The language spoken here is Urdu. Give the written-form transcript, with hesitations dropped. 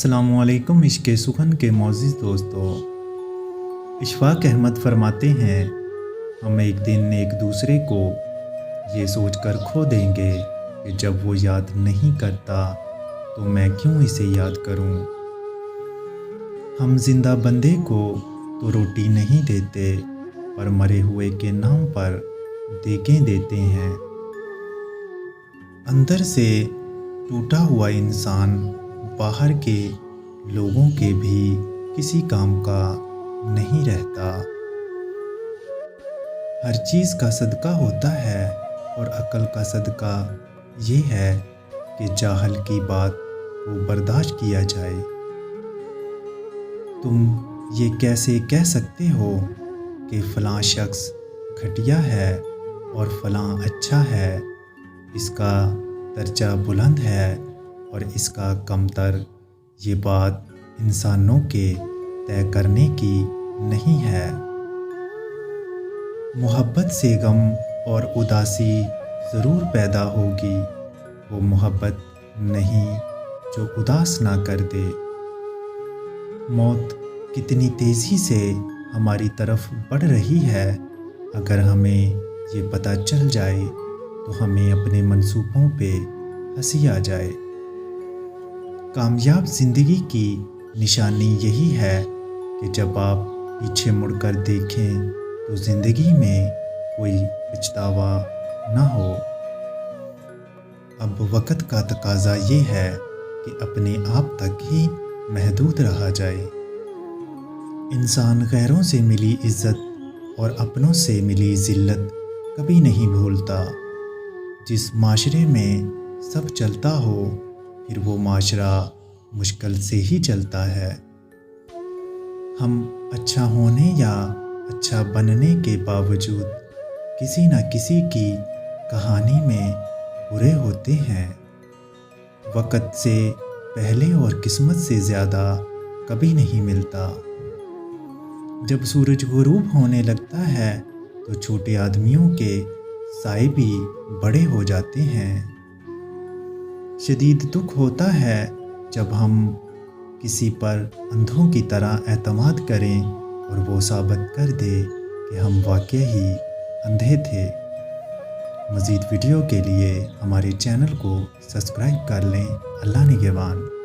السلام علیکم عشق سخن کے معزز دوستو۔ اشفاق احمد فرماتے ہیں ہم ایک دن ایک دوسرے کو یہ سوچ کر کھو دیں گے کہ جب وہ یاد نہیں کرتا تو میں کیوں اسے یاد کروں۔ ہم زندہ بندے کو تو روٹی نہیں دیتے پر مرے ہوئے کے نام پر دیگیں دیتے ہیں۔ اندر سے ٹوٹا ہوا انسان باہر کے لوگوں کے بھی کسی کام کا نہیں رہتا۔ ہر چیز کا صدقہ ہوتا ہے اور عقل کا صدقہ یہ ہے کہ جاہل کی بات کو برداشت کیا جائے۔ تم یہ کیسے کہہ سکتے ہو کہ فلاں شخص گھٹیا ہے اور فلاں اچھا ہے، اس کا درجہ بلند ہے اور اس کا کمتر؟ یہ بات انسانوں کے طے کرنے کی نہیں ہے۔ محبت سے غم اور اداسی ضرور پیدا ہوگی، وہ محبت نہیں جو اداس نہ کر دے۔ موت کتنی تیزی سے ہماری طرف بڑھ رہی ہے، اگر ہمیں یہ پتہ چل جائے تو ہمیں اپنے منصوبوں پہ ہنسی آ جائے۔ کامیاب زندگی کی نشانی یہی ہے کہ جب آپ پیچھے مڑ کر دیکھیں تو زندگی میں کوئی پچھتاوا نہ ہو۔ اب وقت کا تقاضا یہ ہے کہ اپنے آپ تک ہی محدود رہا جائے۔ انسان غیروں سے ملی عزت اور اپنوں سے ملی ذلت کبھی نہیں بھولتا۔ جس معاشرے میں سب چلتا ہو پھر وہ معاشرہ مشکل سے ہی چلتا ہے۔ ہم اچھا ہونے یا اچھا بننے کے باوجود کسی نہ کسی کی کہانی میں برے ہوتے ہیں۔ وقت سے پہلے اور قسمت سے زیادہ کبھی نہیں ملتا۔ جب سورج غروب ہونے لگتا ہے تو چھوٹے آدمیوں کے سائے بھی بڑے ہو جاتے ہیں۔ شدید دکھ ہوتا ہے جب ہم کسی پر اندھوں کی طرح اعتماد کریں اور وہ ثابت کر دے کہ ہم واقعی ہی اندھے تھے۔ مزید ویڈیو کے لیے ہمارے چینل کو سبسکرائب کر لیں۔ اللہ نگہبان۔